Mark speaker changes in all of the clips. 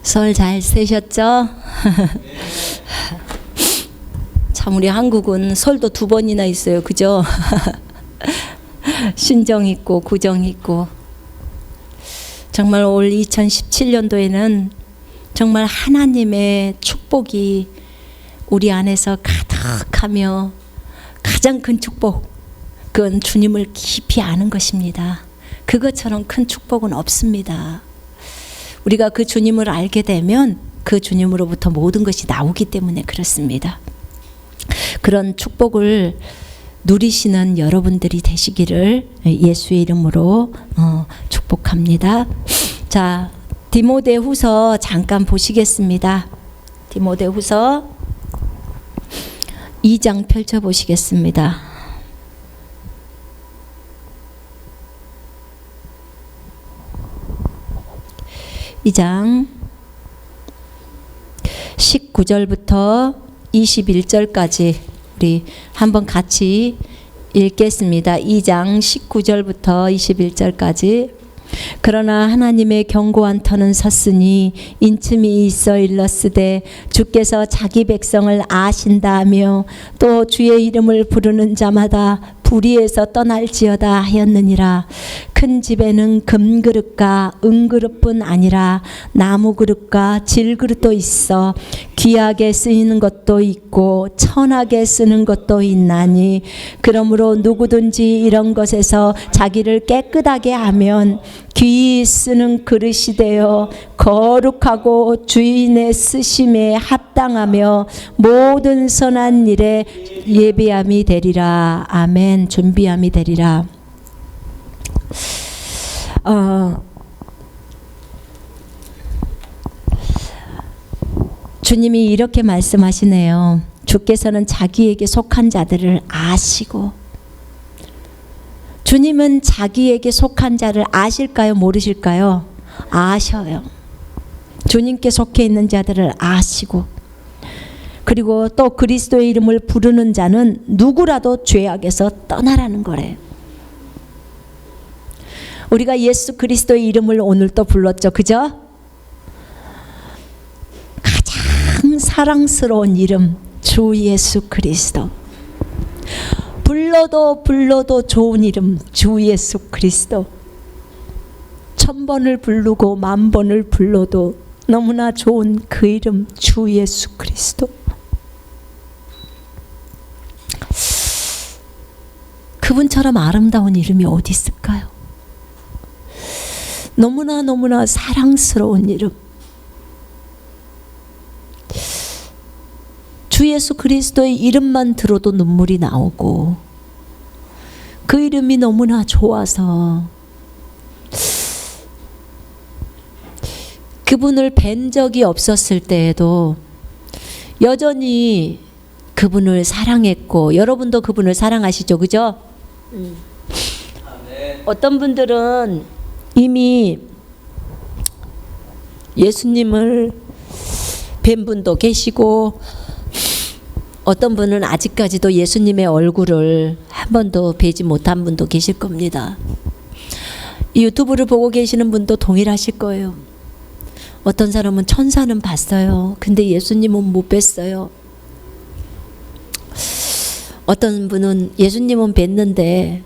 Speaker 1: 설 잘 세셨죠? 참 우리 한국은 설도 2번이나 있어요. 그죠? 신정 있고 구정 있고. 정말 올 2017년도에는 정말 하나님의 축복이 우리 안에서 가득하며 가장 큰 축복, 그건 주님을 깊이 아는 것입니다. 그것처럼 큰 축복은 없습니다. 우리가 그 주님을 알게 되면 그 주님으로부터 모든 것이 나오기 때문에 그렇습니다. 그런 축복을 누리시는 여러분들이 되시기를 예수의 이름으로 축복합니다. 자, 디모데후서 잠깐 보시겠습니다. 디모데후서 2장 펼쳐 보시겠습니다. 2장 19절부터 21절까지 우리 한번 같이 읽겠습니다. 2장 19절부터 21절까지. 그러나 하나님의 견고한 터는 섰으니 인침이 있어 일렀으되 주께서 자기 백성을 아신다며 또 주의 이름을 부르는 자마다 불의에서 떠날지어다 하였느니라. 큰 집에는 금그릇과 은그릇뿐 아니라 나무그릇과 질그릇도 있어 귀하게 쓰이는 것도 있고 천하게 쓰는 것도 있나니 그러므로 누구든지 이런 것에서 자기를 깨끗하게 하면 귀히 쓰는 그릇이 되어 거룩하고 주인의 쓰심에 합당하며 모든 선한 일에 예비함이 되리라. 아멘. 준비함이 되리라. 주님이 이렇게 말씀하시네요. 주께서는 자기에게 속한 자들을 아시고. 주님은 자기에게 속한 자를 아실까요? 모르실까요? 아셔요. 주님께 속해 있는 자들을 아시고, 그리고 또 그리스도의 이름을 부르는 자는 누구라도 죄악에서 떠나라는 거래요. 우리가 예수 그리스도의 이름을 오늘 또 불렀죠. 그죠? 가장 사랑스러운 이름, 주 예수 그리스도. 불러도 좋은 이름, 주 예수 그리스도. 1000번을 부르고 10,000번을 불러도 너무나 좋은 그 이름, 주 예수 그리스도. 그분처럼 아름다운 이름이 어디 있을까요? 너무나 사랑스러운 이름. 주 예수 그리스도의 이름만 들어도 눈물이 나오고, 그 이름이 너무나 좋아서 그분을 뵌 적이 없었을 때에도 여전히 그분을 사랑했고, 여러분도 그분을 사랑하시죠? 그죠? 어떤 분들은 이미 예수님을 뵌 분도 계시고, 어떤 분은 아직까지도 예수님의 얼굴을 한 번도 뵈지 못한 분도 계실 겁니다. 이 유튜브를 보고 계시는 분도 동일하실 거예요. 어떤 사람은 천사는 봤어요. 근데 예수님은 못 뵀어요. 어떤 분은 예수님은 뵀는데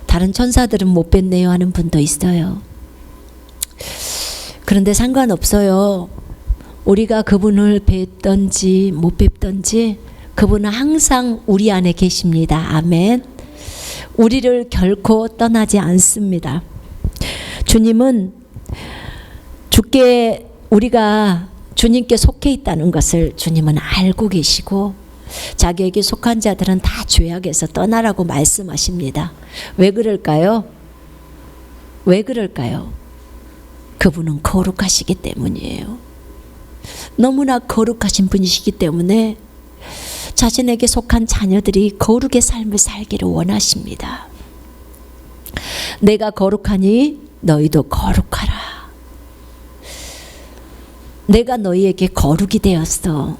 Speaker 1: 다른 천사들은 못 뵀네요 하는 분도 있어요. 그런데 상관없어요. 우리가 그분을 뵀든지 못 뵀든지 그분은 항상 우리 안에 계십니다. 아멘. 우리를 결코 떠나지 않습니다. 주님은 우리가 주님께 속해 있다는 것을 주님은 알고 계시고, 자기에게 속한 자들은 다 죄악에서 떠나라고 말씀하십니다. 왜 그럴까요? 왜 그럴까요? 그분은 거룩하시기 때문이에요. 너무나 거룩하신 분이시기 때문에 자신에게 속한 자녀들이 거룩의 삶을 살기를 원하십니다. 내가 거룩하니 너희도 거룩하라. 내가 너희에게 거룩이 되었어.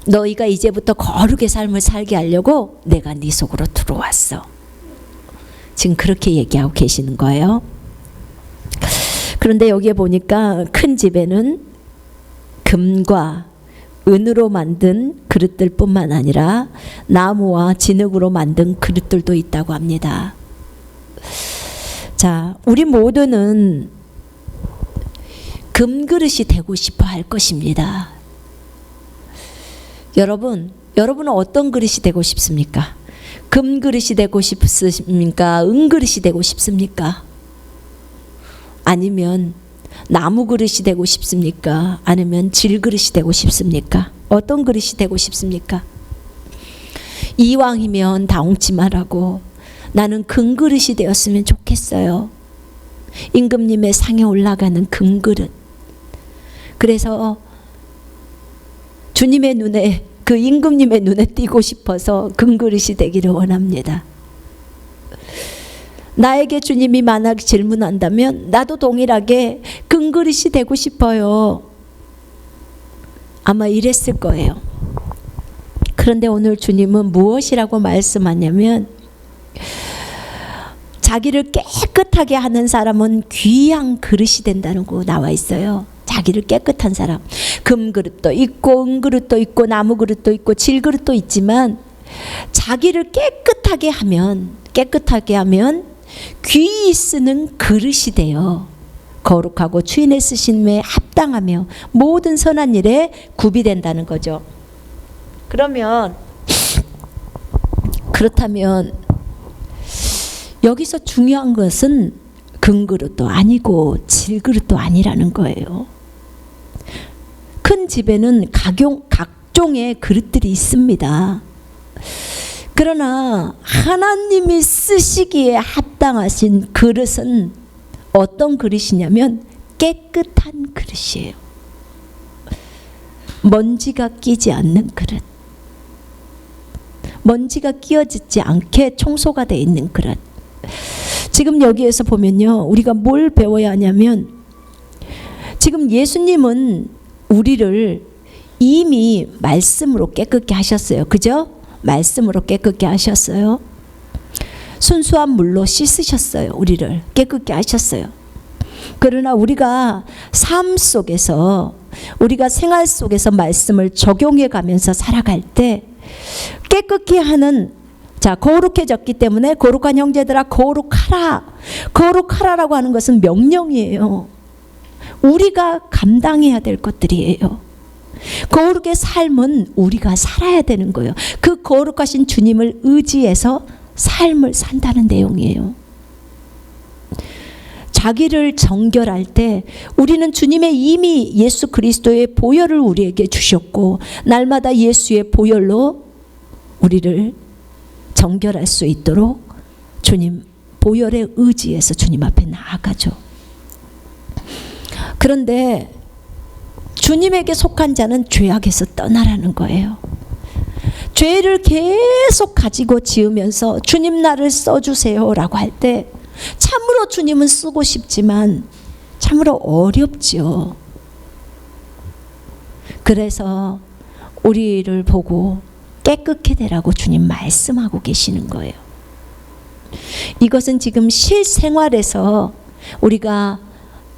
Speaker 1: 너희가 이제부터 거룩의 삶을 살게 하려고 내가 네 속으로 들어왔어. 지금 그렇게 얘기하고 계시는 거예요. 그런데 여기에 보니까 큰 집에는 금과 은으로 만든 그릇들뿐만 아니라 나무와 진흙으로 만든 그릇들도 있다고 합니다. 자, 우리 모두는 금그릇이 되고 싶어 할 것입니다. 여러분은 어떤 그릇이 되고 싶습니까? 금그릇이 되고 싶습니까? 은그릇이 되고 싶습니까? 아니면 나무 그릇이 되고 싶습니까? 아니면 질그릇이 되고 싶습니까? 어떤 그릇이 되고 싶습니까? 이왕이면 다홍치 말하고 나는 금그릇이 되었으면 좋겠어요. 임금님의 상에 올라가는 금그릇. 그래서 주님의 눈에, 그 임금님의 눈에 띄고 싶어서 금그릇이 되기를 원합니다. 나에게 주님이 만약에 질문한다면 나도 동일하게 금그릇이 되고 싶어요. 아마 이랬을 거예요. 그런데 오늘 주님은 무엇이라고 말씀하냐면, 자기를 깨끗하게 하는 사람은 귀한 그릇이 된다는 거 나와 있어요. 자기를 깨끗한 사람. 금그릇도 있고 은그릇도 있고 나무 그릇도 있고 질그릇도 있지만 자기를 깨끗하게 하면 귀히 쓰는 그릇이 돼요. 거룩하고 주인의 쓰심에 합당하며 모든 선한 일에 구비된다는 거죠. 그렇다면 여기서 중요한 것은 금그릇도 아니고 질그릇도 아니라는 거예요. 큰 집에는 각종의 그릇들이 있습니다. 그러나 하나님이 쓰시기에 합당하신 그릇은 어떤 그릇이냐면 깨끗한 그릇이에요. 먼지가 끼지 않는 그릇. 먼지가 끼어지지 않게 청소가 되어 있는 그릇. 지금 여기에서 보면요, 우리가 뭘 배워야 하냐면, 지금 예수님은 우리를 이미 말씀으로 깨끗게 하셨어요. 그죠? 말씀으로 깨끗게 하셨어요. 순수한 물로 씻으셨어요. 우리를 깨끗게 하셨어요. 그러나 우리가 삶 속에서, 우리가 생활 속에서 말씀을 적용해 가면서 살아갈 때 깨끗게 하는, 자, 거룩해졌기 때문에 거룩한 형제들아 거룩하라. 거룩하라라고 하는 것은 명령이에요. 우리가 감당해야 될 것들이에요. 거룩의 삶은 우리가 살아야 되는 거예요. 그 거룩하신 주님을 의지해서 삶을 산다는 내용이에요. 자기를 정결할 때 우리는 주님의 이미 예수 그리스도의 보혈을 우리에게 주셨고, 날마다 예수의 보혈로 우리를 정결할 수 있도록 주님 보혈에 의지해서 주님 앞에 나아가죠. 그런데 주님에게 속한 자는 죄악에서 떠나라는 거예요. 죄를 계속 가지고 지으면서 주님 나를 써주세요 라고 할 때 참으로 주님은 쓰고 싶지만 참으로 어렵죠. 그래서 우리를 보고 깨끗게 되라고 주님 말씀하고 계시는 거예요. 이것은 지금 실생활에서 우리가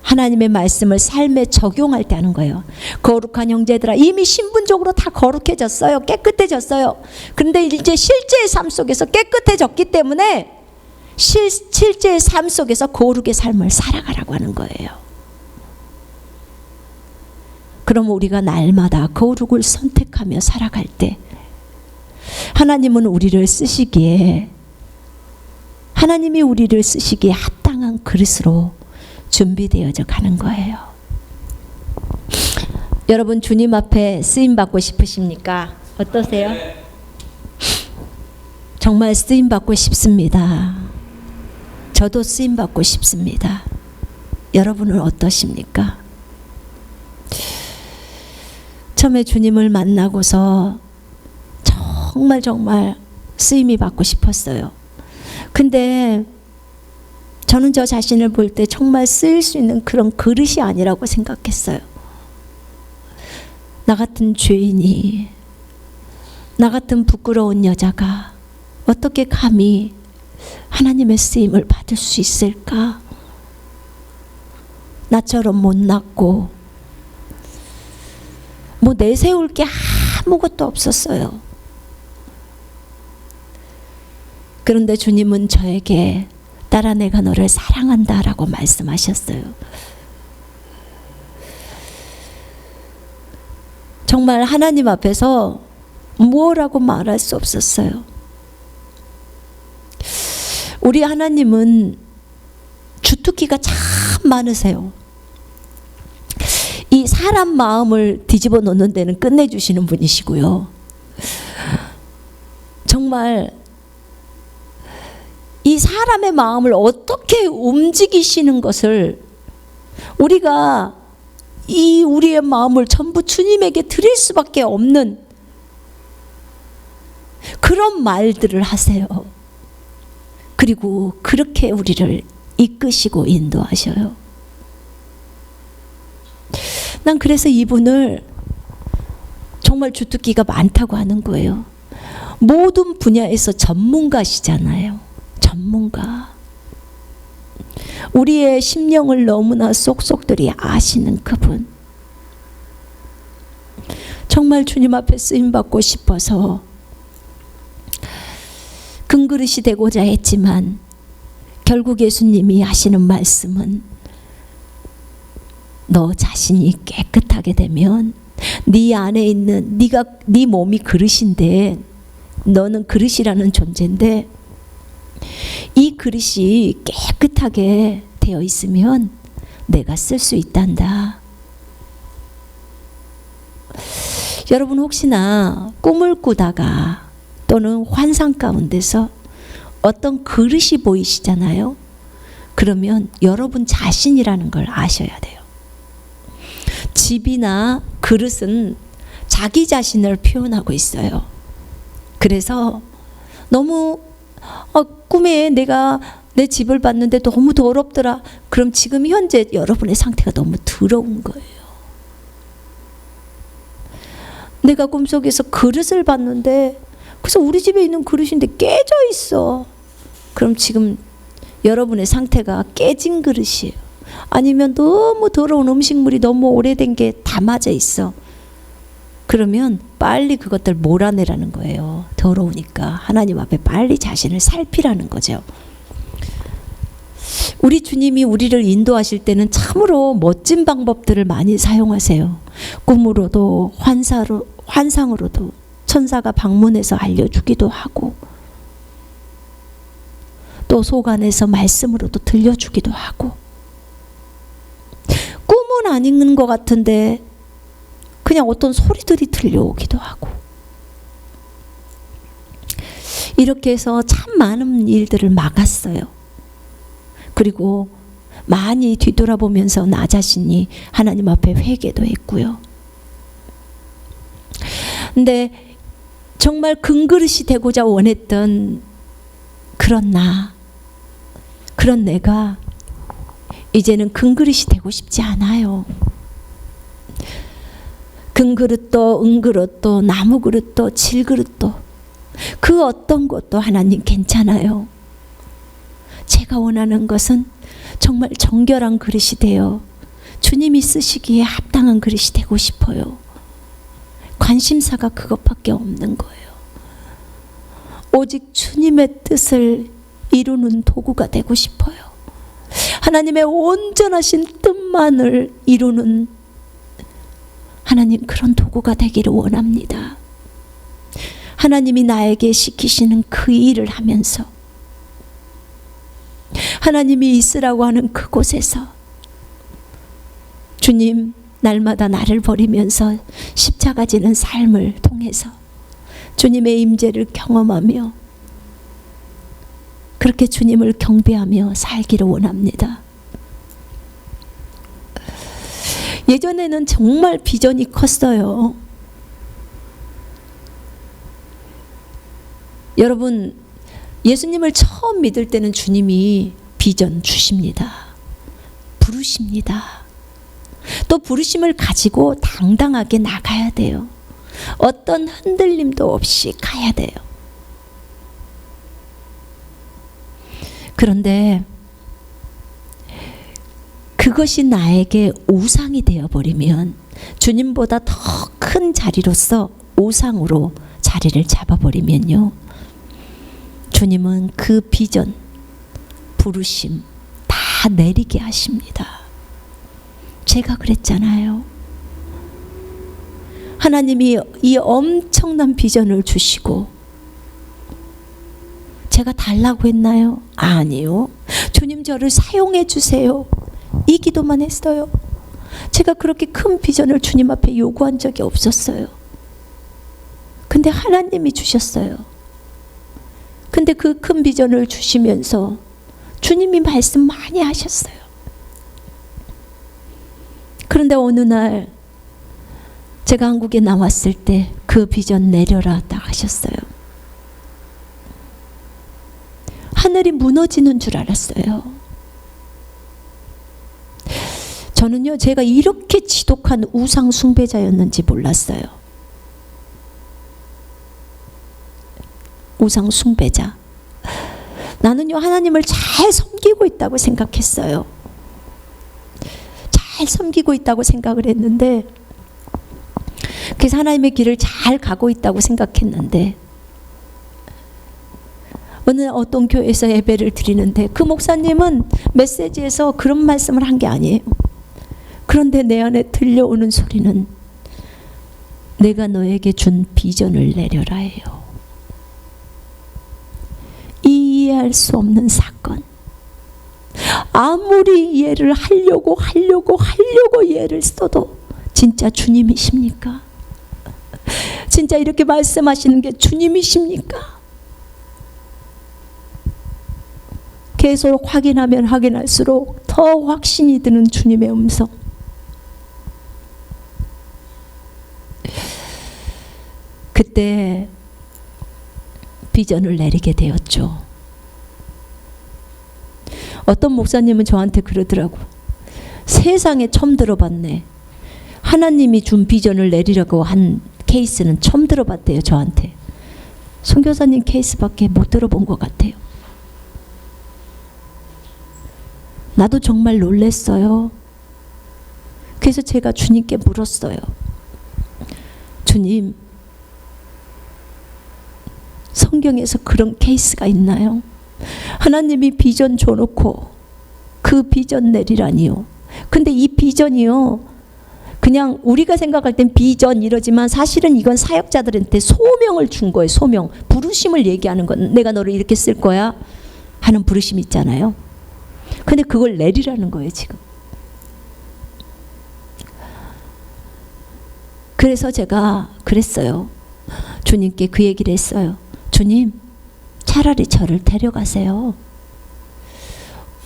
Speaker 1: 하나님의 말씀을 삶에 적용할 때 하는 거예요. 거룩한 형제들아, 이미 신분적으로 다 거룩해졌어요. 깨끗해졌어요. 그런데 이제 실제의 삶 속에서 깨끗해졌기 때문에 실제의 삶 속에서 거룩의 삶을 살아가라고 하는 거예요. 그럼 우리가 날마다 거룩을 선택하며 살아갈 때 하나님은 우리를 쓰시기에, 하나님이 우리를 쓰시기에 합당한 그릇으로 준비되어져 가는 거예요. 여러분, 주님 앞에 쓰임 받고 싶으십니까? 어떠세요? 정말 쓰임 받고 싶습니다. 저도 쓰임 받고 싶습니다. 여러분은 어떠십니까? 처음에 주님을 만나고서 정말 쓰임이 받고 싶었어요. 근데 저는 저 자신을 볼 때 정말 쓰일 수 있는 그런 그릇이 아니라고 생각했어요. 나 같은 죄인이, 나 같은 부끄러운 여자가 어떻게 감히 하나님의 쓰임을 받을 수 있을까? 나처럼 못났고 뭐 내세울 게 아무것도 없었어요. 그런데 주님은 저에게 딸아 내가 너를 사랑한다 라고 말씀하셨어요. 정말 하나님 앞에서 뭐라고 말할 수 없었어요. 우리 하나님은 주특기가 참 많으세요. 이 사람 마음을 뒤집어 놓는 데는 끝내주시는 분이시고요. 정말 이 사람의 마음을 어떻게 움직이시는 것을 우리가 이 우리의 마음을 전부 주님에게 드릴 수밖에 없는 그런 말들을 하세요. 그리고 그렇게 우리를 이끄시고 인도하셔요. 난 그래서 이분을 정말 주특기가 많다고 하는 거예요. 모든 분야에서 전문가시잖아요. 전문가. 우리의 심령을 너무나 쏙쏙들이 아시는 그분. 정말 주님 앞에 쓰임받고 싶어서 금그릇이 되고자 했지만 결국 예수님이 하시는 말씀은 너 자신이 깨끗하게 되면 네 안에 있는 네 몸이 그릇인데 너는 그릇이라는 존재인데 이 그릇이 깨끗하게 되어 있으면 내가 쓸 수 있단다. 여러분 혹시나 꿈을 꾸다가 또는 환상 가운데서 어떤 그릇이 보이시잖아요. 그러면 여러분 자신이라는 걸 아셔야 돼요. 집이나 그릇은 자기 자신을 표현하고 있어요. 그래서 너무 꿈에 내가 내 집을 봤는데 너무 더럽더라. 그럼 지금 현재 여러분의 상태가 너무 더러운 거예요. 내가 꿈속에서 그릇을 봤는데 그래서 우리 집에 있는 그릇인데 깨져 있어. 그럼 지금 여러분의 상태가 깨진 그릇이에요. 아니면 너무 더러운 음식물이 너무 오래된 게 담아져 있어. 그러면 빨리 그것들 몰아내라는 거예요. 더러우니까 하나님 앞에 빨리 자신을 살피라는 거죠. 우리 주님이 우리를 인도하실 때는 참으로 멋진 방법들을 많이 사용하세요. 꿈으로도 환상으로도 천사가 방문해서 알려주기도 하고 또 속 안에서 말씀으로도 들려주기도 하고 꿈은 아닌 것 같은데 그냥 어떤 소리들이 들려오기도 하고 이렇게 해서 참 많은 일들을 막았어요. 그리고 많이 뒤돌아보면서 나 자신이 하나님 앞에 회개도 했고요. 근데 정말 금그릇이 되고자 원했던 그런 그런 내가 이제는 금그릇이 되고 싶지 않아요. 금그릇도 은그릇도 나무그릇도 질그릇도 그 어떤 것도 하나님 괜찮아요. 제가 원하는 것은 정말 정결한 그릇이 되어 주님이 쓰시기에 합당한 그릇이 되고 싶어요. 관심사가 그것밖에 없는 거예요. 오직 주님의 뜻을 이루는 도구가 되고 싶어요. 하나님의 온전하신 뜻만을 이루는 하나님 그런 도구가 되기를 원합니다. 하나님이 나에게 시키시는 그 일을 하면서 하나님이 있으라고 하는 그곳에서 주님 날마다 나를 버리면서 십자가 지는 삶을 통해서 주님의 임재를 경험하며 그렇게 주님을 경배하며 살기를 원합니다. 예전에는 정말 비전이 컸어요. 여러분 예수님을 처음 믿을 때는 주님이 비전 주십니다. 부르십니다. 또 부르심을 가지고 당당하게 나가야 돼요. 어떤 흔들림도 없이 가야 돼요. 그런데 그것이 나에게 우상이 되어버리면, 주님보다 더 큰 자리로서 우상으로 자리를 잡아버리면요, 주님은 그 비전, 부르심 다 내리게 하십니다. 제가 그랬잖아요. 하나님이 이 엄청난 비전을 주시고 제가 달라고 했나요? 아니요. 주님 저를 사용해 주세요, 이 기도만 했어요. 제가 그렇게 큰 비전을 주님 앞에 요구한 적이 없었어요. 근데 하나님이 주셨어요. 근데 그 큰 비전을 주시면서 주님이 말씀 많이 하셨어요. 그런데 어느 날 제가 한국에 나왔을 때 그 비전 내려라 딱 하셨어요. 하늘이 무너지는 줄 알았어요. 저는요, 제가 이렇게 지독한 우상 숭배자였는지 몰랐어요. 우상 숭배자. 나는요, 하나님을 잘 섬기고 있다고 생각했어요. 잘 섬기고 있다고 생각을 했는데, 그래서 하나님의 길을 잘 가고 있다고 생각했는데, 어떤 교회에서 예배를 드리는데 그 목사님은 메시지에서 그런 말씀을 한 게 아니에요. 그런데 내 안에 들려오는 소리는 내가 너에게 준 비전을 내려라 해요. 이해할 수 없는 사건. 아무리 이해를 하려고 이해를 써도 진짜 주님이십니까? 진짜 이렇게 말씀하시는 게 주님이십니까? 계속 확인하면 확인할수록 더 확신이 드는 주님의 음성. 그때 비전을 내리게 되었죠. 어떤 목사님은 저한테 그러더라고. 세상에 처음 들어봤네. 하나님이 준 비전을 내리라고 한 케이스는 처음 들어봤대요, 저한테. 선교사님 케이스밖에 못 들어본 것 같아요. 나도 정말 놀랐어요. 그래서 제가 주님께 물었어요. 주님, 성경에서 그런 케이스가 있나요? 하나님이 비전 줘놓고 그 비전 내리라니요. 근데 이 비전이요, 그냥 우리가 생각할 땐 비전 이러지만 사실은 이건 사역자들한테 소명을 준 거예요. 소명. 부르심을 얘기하는 건, 내가 너를 이렇게 쓸 거야 하는 부르심 있잖아요. 근데 그걸 내리라는 거예요, 지금. 그래서 제가 그랬어요. 주님께 그 얘기를 했어요. 주님, 차라리 저를 데려가세요.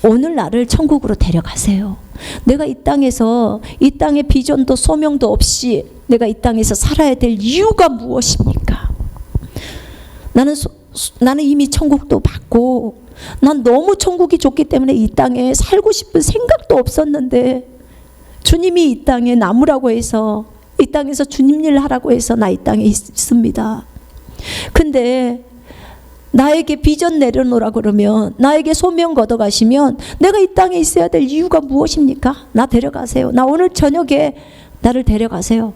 Speaker 1: 오늘 나를 천국으로 데려가세요. 내가 이 땅에서, 이 땅의 비전도 소명도 없이 내가 이 땅에서 살아야 될 이유가 무엇입니까? 나는 이미 천국도 받고, 난 너무 천국이 좋기 때문에 이 땅에 살고 싶은 생각도 없었는데, 주님이 이 땅에 남으라고 해서, 이 땅에서 주님 일 하라고 해서 나 이 땅에 있습니다. 근데 나에게 비전 내려놓으라 그러면, 나에게 소명 걷어가시면 내가 이 땅에 있어야 될 이유가 무엇입니까? 나 데려가세요. 나 오늘 저녁에 나를 데려가세요.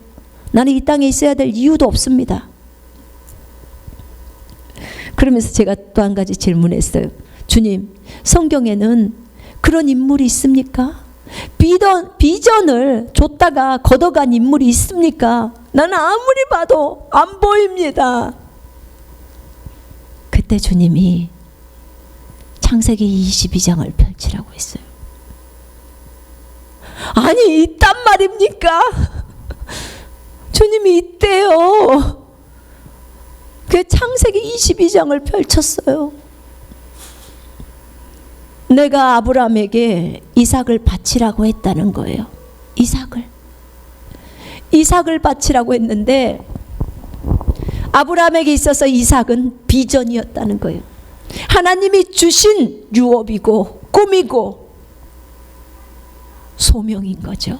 Speaker 1: 나는 이 땅에 있어야 될 이유도 없습니다. 그러면서 제가 또 한 가지 질문했어요. 주님, 성경에는 그런 인물이 있습니까? 비전을 줬다가 걷어간 인물이 있습니까? 나는 아무리 봐도 안 보입니다. 그때 주님이 창세기 22장을 펼치라고 했어요. 아니, 있단 말입니까? 주님이 있대요. 그 창세기 22장을 펼쳤어요. 내가 아브라함에게 이삭을 바치라고 했다는 거예요. 이삭을 바치라고 했는데, 아브라함에게 있어서 이삭은 비전이었다는 거예요. 하나님이 주신 유업이고 꿈이고 소명인 거죠.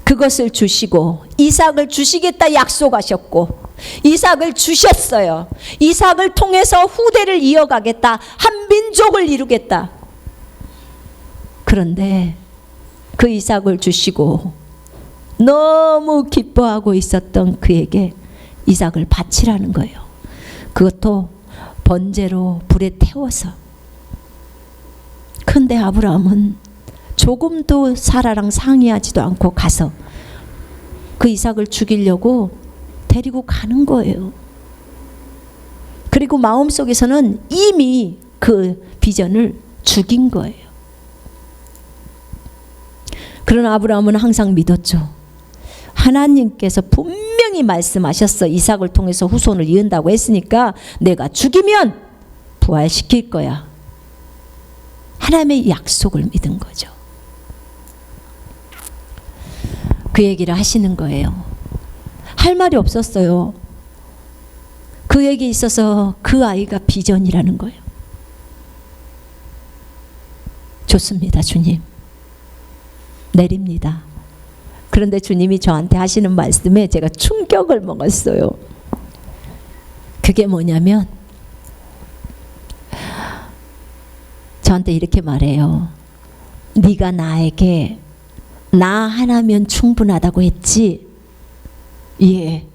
Speaker 1: 그것을 주시고 이삭을 주시겠다 약속하셨고 이삭을 주셨어요. 이삭을 통해서 후대를 이어가겠다, 한 민족을 이루겠다. 그런데 그 이삭을 주시고 너무 기뻐하고 있었던 그에게 이삭을 바치라는 거예요. 그것도 번제로 불에 태워서. 근데 아브라함은 조금도 사라랑 상의하지도 않고 가서 그 이삭을 죽이려고 데리고 가는 거예요. 그리고 마음속에서는 이미 그 비전을 죽인 거예요. 그러나 아브라함은 항상 믿었죠. 하나님께서 분명히 말씀하셨어. 이삭을 통해서 후손을 이은다고 했으니까 내가 죽이면 부활시킬 거야. 하나님의 약속을 믿은 거죠. 그 얘기를 하시는 거예요. 할 말이 없었어요. 그에게 있어서 그 아이가 비전이라는 거예요. 좋습니다, 주님. 내립니다. 그런데 주님이 저한테 하시는 말씀에 제가 충격을 먹었어요. 그게 뭐냐면 저한테 이렇게 말해요. 네가 나에게 나 하나면 충분하다고 했지? 예.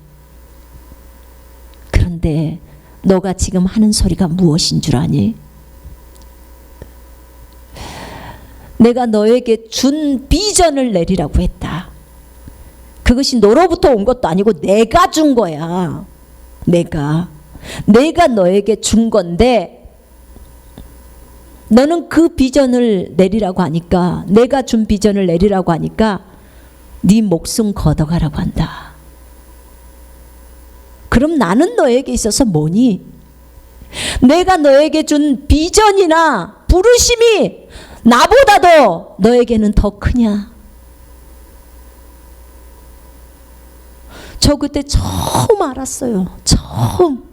Speaker 1: 그런데 너가 지금 하는 소리가 무엇인 줄 아니? 내가 너에게 준 비전을 내리라고 했다. 그것이 너로부터 온 것도 아니고 내가 준 거야. 내가 너에게 준 건데 너는 그 비전을 내리라고 하니까, 내가 준 비전을 내리라고 하니까 네 목숨 걷어가라고 한다. 그럼 나는 너에게 있어서 뭐니? 내가 너에게 준 비전이나 부르심이 나보다도 너에게는 더 크냐? 저 그때 처음 알았어요. 처음.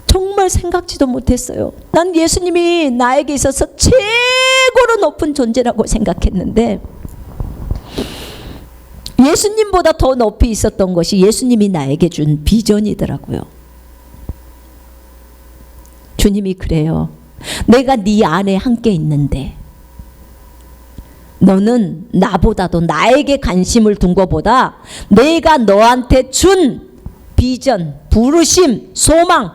Speaker 1: 정말 생각지도 못했어요. 난 예수님이 나에게 있어서 최고로 높은 존재라고 생각했는데 예수님보다 더 높이 있었던 것이 예수님이 나에게 준 비전이더라고요. 주님이 그래요. 내가 네 안에 함께 있는데 너는 나보다도 나에게 관심을 둔 것보다 내가 너한테 준 비전, 부르심, 소망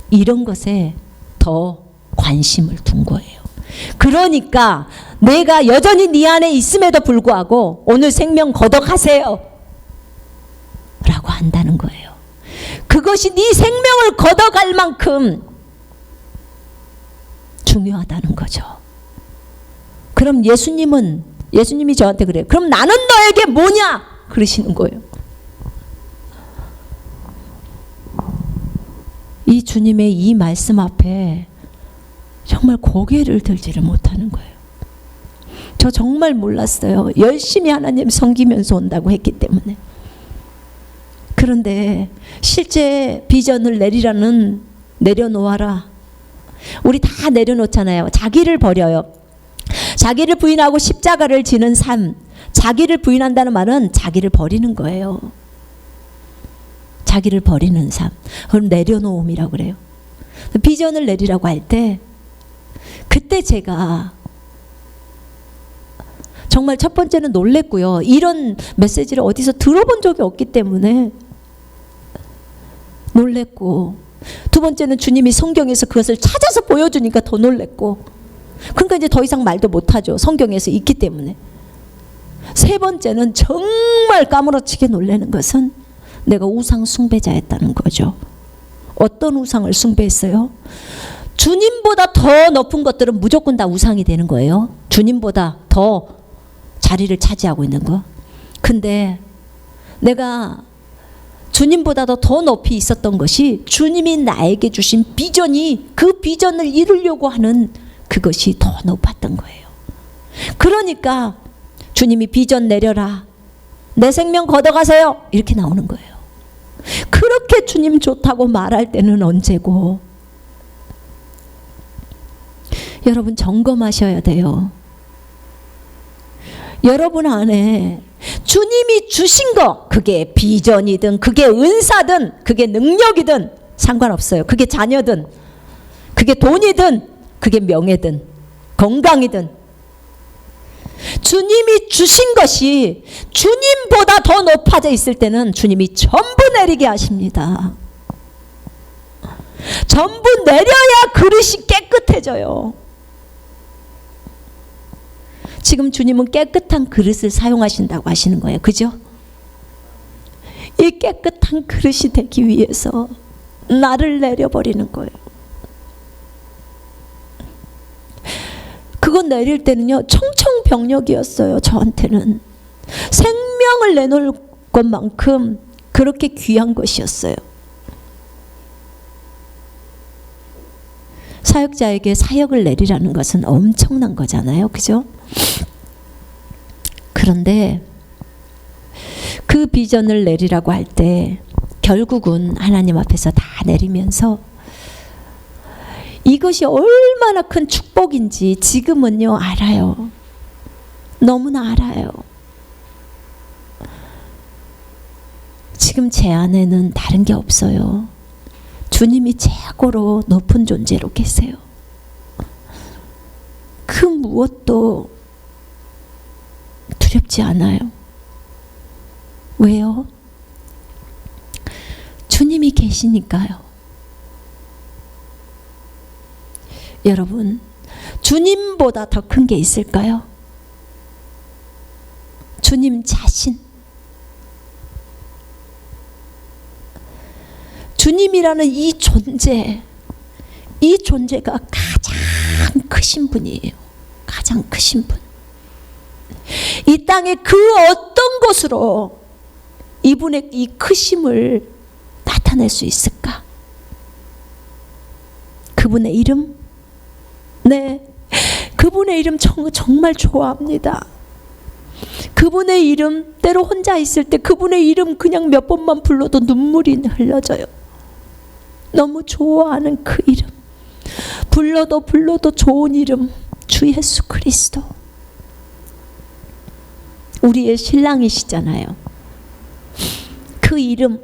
Speaker 1: 이런 것에 더 관심을 둔 거예요. 그러니까 내가 여전히 네 안에 있음에도 불구하고 오늘 생명 걷어가세요 라고 한다는 거예요. 그것이 네 생명을 걷어갈 만큼 중요하다는 거죠. 그럼 예수님이 저한테 그래요. 그럼 나는 너에게 뭐냐? 그러시는 거예요. 이 주님의 이 말씀 앞에 정말 고개를 들지를 못하는 거예요. 저 정말 몰랐어요. 열심히 하나님 섬기면서 온다고 했기 때문에. 그런데 실제 비전을 내려놓아라. 우리 다 내려놓잖아요. 자기를 버려요. 자기를 부인하고 십자가를 지는 삶. 자기를 부인한다는 말은 자기를 버리는 거예요. 자기를 버리는 삶. 그럼 내려놓음이라고 그래요. 비전을 내리라고 할 때 그때 제가 정말 첫 번째는 놀랬고요. 이런 메시지를 어디서 들어본 적이 없기 때문에 놀랬고, 두 번째는 주님이 성경에서 그것을 찾아서 보여주니까 더 놀랬고, 그러니까 이제 더 이상 말도 못하죠. 성경에서 있기 때문에. 세 번째는 정말 까무러치게 놀라는 것은 내가 우상 숭배자였다는 거죠. 어떤 우상을 숭배했어요? 주님보다 더 높은 것들은 무조건 다 우상이 되는 거예요. 주님보다 더 자리를 차지하고 있는 거. 근데 내가 주님보다도 더 높이 있었던 것이 주님이 나에게 주신 비전이, 그 비전을 이루려고 하는 그것이 더 높았던 거예요. 그러니까 주님이 비전 내려라, 내 생명 걷어가세요, 이렇게 나오는 거예요. 그렇게 주님 좋다고 말할 때는 언제고? 여러분 점검하셔야 돼요. 여러분 안에 주님이 주신 거, 그게 비전이든 그게 은사든 그게 능력이든 상관없어요. 그게 자녀든, 그게 돈이든, 그게 명예든, 건강이든. 주님이 주신 것이 주님보다 더 높아져 있을 때는 주님이 전부 내리게 하십니다. 전부 내려야 그릇이 깨끗해져요. 지금 주님은 깨끗한 그릇을 사용하신다고 하시는 거예요. 그죠? 이 깨끗한 그릇이 되기 위해서 나를 내려버리는 거예요. 그거 내릴 때는요, 청청병력이었어요. 저한테는 생명을 내놓을 것만큼 그렇게 귀한 것이었어요. 사역자에게 사역을 내리라는 것은 엄청난 거잖아요. 그죠? 그런데 그 비전을 내리라고 할 때 결국은 하나님 앞에서 다 내리면서 이것이 얼마나 큰 축복인지 지금은요 알아요. 너무나 알아요. 지금 제 안에는 다른 게 없어요. 주님이 최고로 높은 존재로 계세요. 그 무엇도 두렵지 않아요. 왜요? 주님이 계시니까요. 여러분, 주님보다 더 큰 게 있을까요? 주님 자신. 주님이라는 이 존재가 가장 크신 분이에요. 가장 크신 분. 이 땅의 그 어떤 곳으로 이분의 이 크심을 나타낼 수 있을까? 그분의 이름? 네, 그분의 이름 정말 좋아합니다. 그분의 이름, 때로 혼자 있을 때 그분의 이름 그냥 몇 번만 불러도 눈물이 흘러져요. 너무 좋아하는 그 이름, 불러도 좋은 이름, 주 예수 그리스도. 우리의 신랑이시잖아요. 그 이름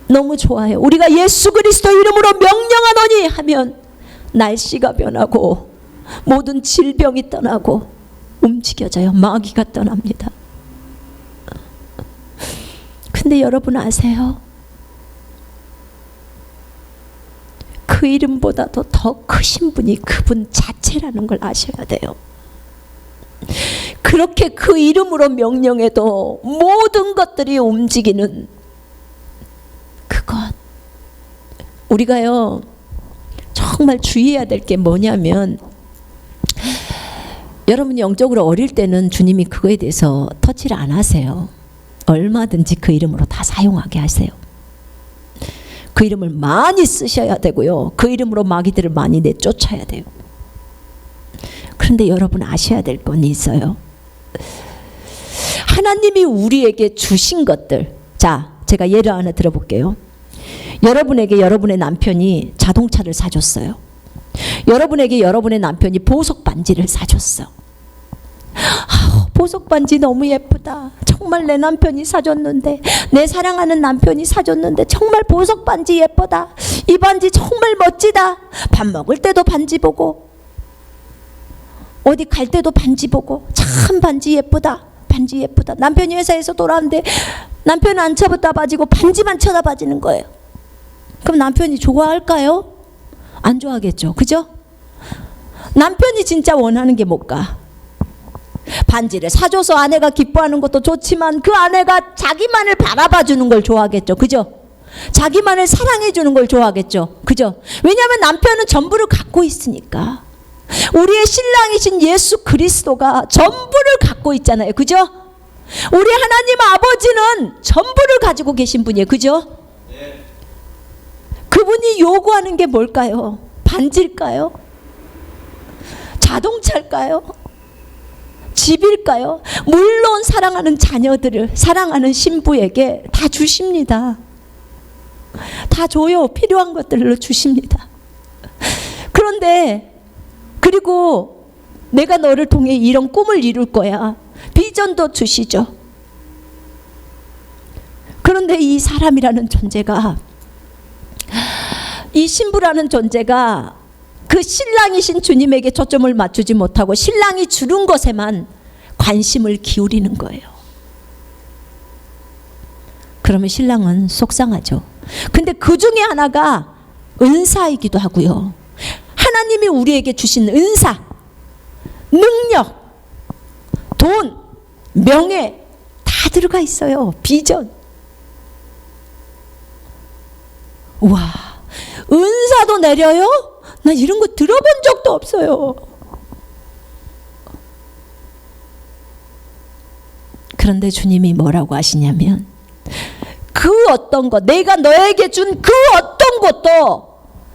Speaker 1: 너무 좋아해요. 우리가 예수 그리스도 이름으로 명령하노니 하면 날씨가 변하고 모든 질병이 떠나고 움직여져요. 마귀가 떠납니다. 근데 여러분 아세요? 그 이름보다도 더 크신 분이 그분 자체라는 걸 아셔야 돼요. 그렇게 그 이름으로 명령해도 모든 것들이 움직이는 그것. 우리가요 정말 주의해야 될 게 뭐냐면, 여러분 영적으로 어릴 때는 주님이 그거에 대해서 터치를 안 하세요. 얼마든지 그 이름으로 다 사용하게 하세요. 그 이름을 많이 쓰셔야 되고요. 그 이름으로 마귀들을 많이 내쫓아야 돼요. 그런데 여러분 아셔야 될 건 있어요. 하나님이 우리에게 주신 것들. 자, 제가 예를 하나 들어볼게요. 여러분에게 여러분의 남편이 자동차를 사줬어요. 여러분에게 여러분의 남편이 보석 반지를 사줬어. 보석 반지 너무 예쁘다. 정말 내 남편이 사줬는데, 내 사랑하는 남편이 사줬는데 정말 보석 반지 예쁘다. 이 반지 정말 멋지다. 밥 먹을 때도 반지 보고, 어디 갈 때도 반지 보고, 참 반지 예쁘다. 반지 예쁘다. 남편이 회사에서 돌아오는데 남편은 안 쳐다봐지고 반지만 쳐다봐지는 거예요. 그럼 남편이 좋아할까요? 안 좋아하겠죠. 그죠? 남편이 진짜 원하는 게 뭘까? 반지를 사줘서 아내가 기뻐하는 것도 좋지만 그 아내가 자기만을 바라봐주는 걸 좋아하겠죠. 그죠? 자기만을 사랑해주는 걸 좋아하겠죠. 그죠? 왜냐하면 남편은 전부를 갖고 있으니까. 우리의 신랑이신 예수 그리스도가 전부를 갖고 있잖아요. 그죠? 우리 하나님 아버지는 전부를 가지고 계신 분이에요. 그죠? 그분이 요구하는 게 뭘까요? 반지일까요? 자동차일까요? 집일까요? 물론 사랑하는 자녀들을, 사랑하는 신부에게 다 주십니다. 다 줘요. 필요한 것들로 주십니다. 그런데 그리고 내가 너를 통해 이런 꿈을 이룰 거야. 비전도 주시죠. 그런데 이 사람이라는 존재가 이 신부라는 존재가 그 신랑이신 주님에게 초점을 맞추지 못하고 신랑이 주는 것에만 관심을 기울이는 거예요. 그러면 신랑은 속상하죠. 근데 그 중에 하나가 은사이기도 하고요. 하나님이 우리에게 주신 은사, 능력, 돈, 명예 다 들어가 있어요. 비전. 와, 은사도 내려요? 나 이런 거 들어본 적도 없어요. 그런데 주님이 뭐라고 하시냐면 그 어떤 것, 내가 너에게 준 그 어떤 것도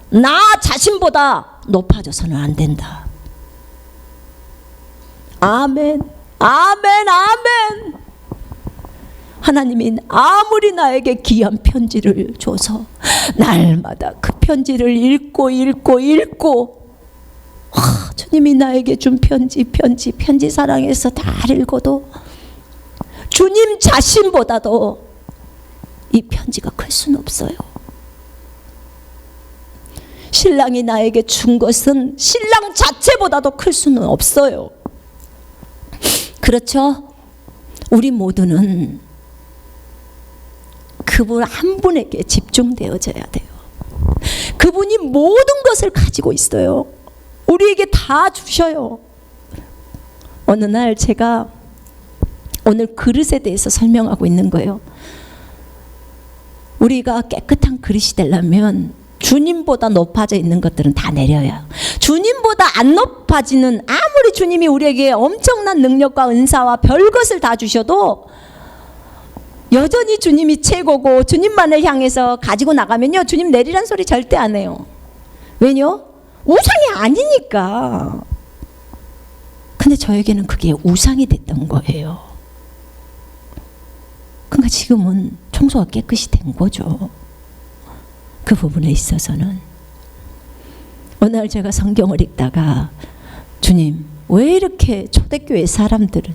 Speaker 1: 나 자신보다 높아져서는 안 된다. 아멘, 아멘, 아멘. 하나님이 아무리 나에게 귀한 편지를 줘서 날마다 그 편지를 읽고 주님이 나에게 준 편지 사랑해서 다 읽어도 주님 자신보다도 이 편지가 클 수는 없어요. 신랑이 나에게 준 것은 신랑 자체보다도 클 수는 없어요. 그렇죠? 우리 모두는 그분 한 분에게 집중되어져야 돼요. 그분이 모든 것을 가지고 있어요. 우리에게 다 주셔요. 어느 날 제가 오늘 그릇에 대해서 설명하고 있는 거예요. 우리가 깨끗한 그릇이 되려면 주님보다 높아져 있는 것들은 다 내려요. 주님보다 안 높아지는, 아무리 주님이 우리에게 엄청난 능력과 은사와 별것을 다 주셔도 여전히 주님이 최고고 주님만을 향해서 가지고 나가면요, 주님 내리란 소리 절대 안 해요. 왜요? 우상이 아니니까. 근데 저에게는 그게 우상이 됐던 거예요. 그러니까 지금은 청소가 깨끗이 된 거죠. 그 부분에 있어서는. 어느 날 제가 성경을 읽다가 주님, 왜 이렇게 초대교회 사람들은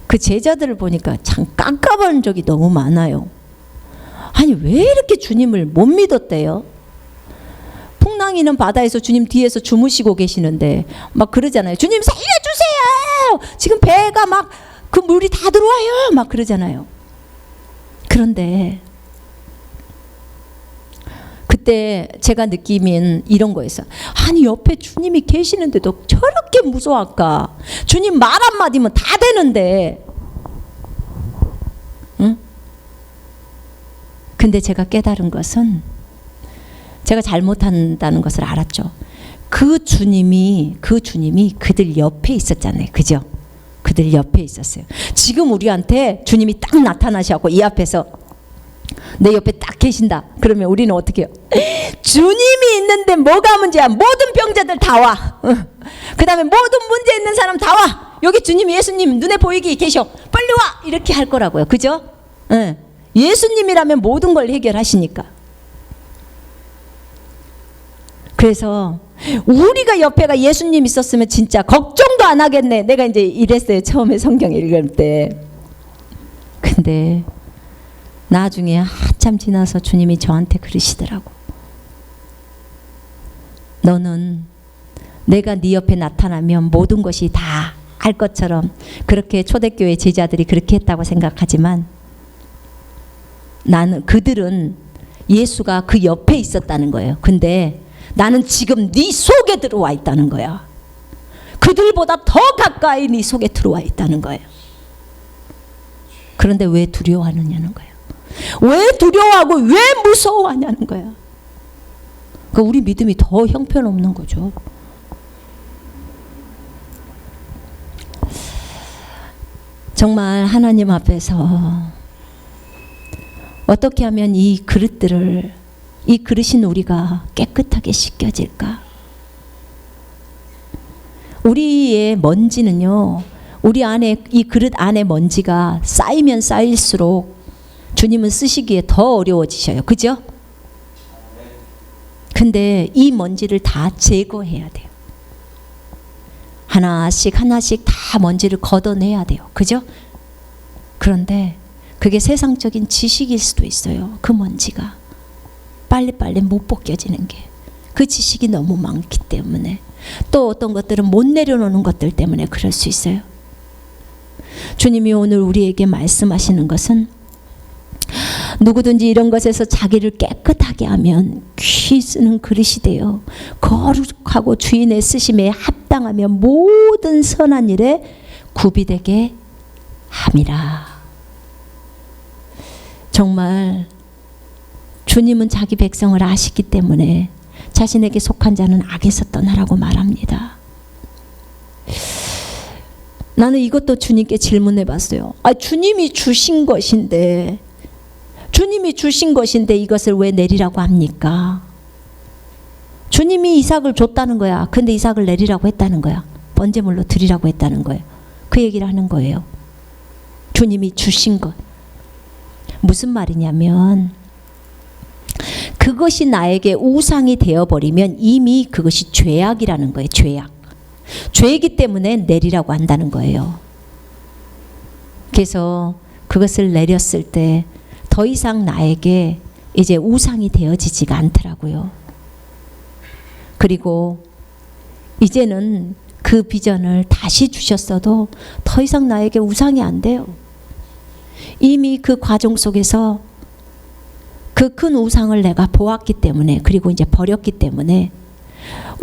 Speaker 1: 그 제자들을 보니까 참 깜깜한 적이 너무 많아요. 아니 왜 이렇게 주님을 못 믿었대요? 풍랑이는 바다에서 주님 뒤에서 주무시고 계시는데 막 그러잖아요. 주님 살려주세요. 지금 배가 막 그 물이 다 들어와요. 막 그러잖아요. 그런데 그때 제가 느끼면 이런 거였어요. 아니 옆에 주님이 계시는데도 저렇게 무서워할까? 주님 말 한마디면 다 되는데. 응? 근데 제가 깨달은 것은 제가 잘못한다는 것을 알았죠. 그 주님이 그들 옆에 있었잖아요. 그죠? 그들 옆에 있었어요. 지금 우리한테 주님이 딱 나타나셔서 이 앞에서 내 옆에 딱 계신다. 그러면 우리는 어떻게 해요? 주님이 있는데 뭐가 문제야? 모든 병자들 다 와. 그 다음에 모든 문제 있는 사람 다 와. 여기 주님, 예수님 눈에 보이게 계셔. 빨리 와. 이렇게 할 거라고요. 그죠? 예수님이라면 모든 걸 해결하시니까. 그래서 우리가 옆에가 예수님 있었으면 진짜 걱정도 안 하겠네. 내가 이제 이랬어요. 처음에 성경 읽을 때. 근데 나중에 한참 지나서 주님이 저한테 그러시더라고. 너는 내가 네 옆에 나타나면 모든 것이 다 할 것처럼 그렇게 초대교회 제자들이 그렇게 했다고 생각하지만 그들은 예수가 그 옆에 있었다는 거예요. 근데 나는 지금 네 속에 들어와 있다는 거야. 그들보다 더 가까이 네 속에 들어와 있다는 거예요. 그런데 왜 두려워하느냐는 거예요. 왜 두려워하고 왜 무서워하냐는 거야. 그러니까 우리 믿음이 더 형편없는 거죠. 정말 하나님 앞에서 어떻게 하면 이 그릇인 우리가 깨끗하게 씻겨질까? 우리의 먼지는요, 우리 안에 이 그릇 안에 먼지가 쌓이면 쌓일수록 주님은 쓰시기에 더 어려워지셔요. 그죠? 근데 이 먼지를 다 제거해야 돼요. 하나씩 다 먼지를 걷어내야 돼요. 그죠? 그런데 그게 세상적인 지식일 수도 있어요. 그 먼지가 빨리빨리 못 벗겨지는 게 그 지식이 너무 많기 때문에, 또 어떤 것들은 못 내려놓는 것들 때문에 그럴 수 있어요. 주님이 오늘 우리에게 말씀하시는 것은 누구든지 이런 것에서 자기를 깨끗하게 하면 귀 쓰는 그릇이 되어 거룩하고 주인의 쓰심에 합당하며 모든 선한 일에 구비되게 함이라. 정말 주님은 자기 백성을 아시기 때문에 자신에게 속한 자는 악에서 떠나라고 말합니다. 나는 이것도 주님께 질문해 봤어요. 주님이 주신 것인데, 주님이 주신 것인데 이것을 왜 내리라고 합니까? 주님이 이삭을 줬다는 거야. 근데 이삭을 내리라고 했다는 거야. 번제물로 드리라고 했다는 거예요. 그 얘기를 하는 거예요. 주님이 주신 것. 무슨 말이냐면, 그것이 나에게 우상이 되어버리면 이미 그것이 죄악이라는 거예요. 죄악. 죄이기 때문에 내리라고 한다는 거예요. 그래서 그것을 내렸을 때 더 이상 나에게 이제 우상이 되어지지가 않더라고요. 그리고 이제는 그 비전을 다시 주셨어도 더 이상 나에게 우상이 안 돼요. 이미 그 과정 속에서 그 큰 우상을 내가 보았기 때문에, 그리고 이제 버렸기 때문에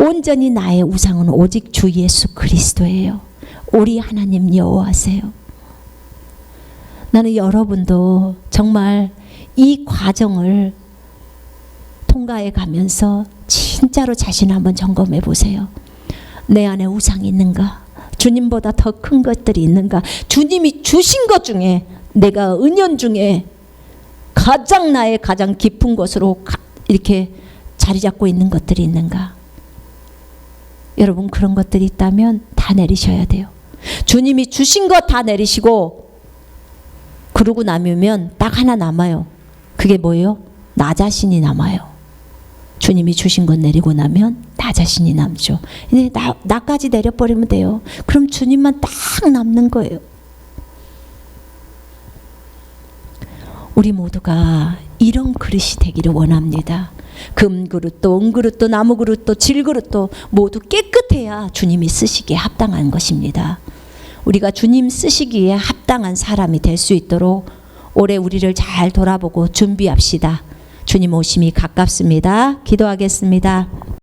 Speaker 1: 온전히 나의 우상은 오직 주 예수 그리스도예요. 우리 하나님 여호와세요. 나는 여러분도 정말 이 과정을 통과해 가면서 진짜로 자신을 한번 점검해 보세요. 내 안에 우상이 있는가? 주님보다 더 큰 것들이 있는가? 주님이 주신 것 중에, 내가 은연 중에 가장 나의 가장 깊은 것으로 이렇게 자리 잡고 있는 것들이 있는가? 여러분, 그런 것들이 있다면 다 내리셔야 돼요. 주님이 주신 것 다 내리시고, 그러고 나면 딱 하나 남아요. 그게 뭐예요? 나 자신이 남아요. 주님이 주신 것 내리고 나면 나 자신이 남죠. 이제 나까지 내려버리면 돼요. 그럼 주님만 딱 남는 거예요. 우리 모두가 이런 그릇이 되기를 원합니다. 금그릇도 은그릇도 나무그릇도 질그릇도 모두 깨끗해야 주님이 쓰시기에 합당한 것입니다. 우리가 주님 쓰시기에 합당한 사람이 될 수 있도록 올해 우리를 잘 돌아보고 준비합시다. 주님 오심이 가깝습니다. 기도하겠습니다.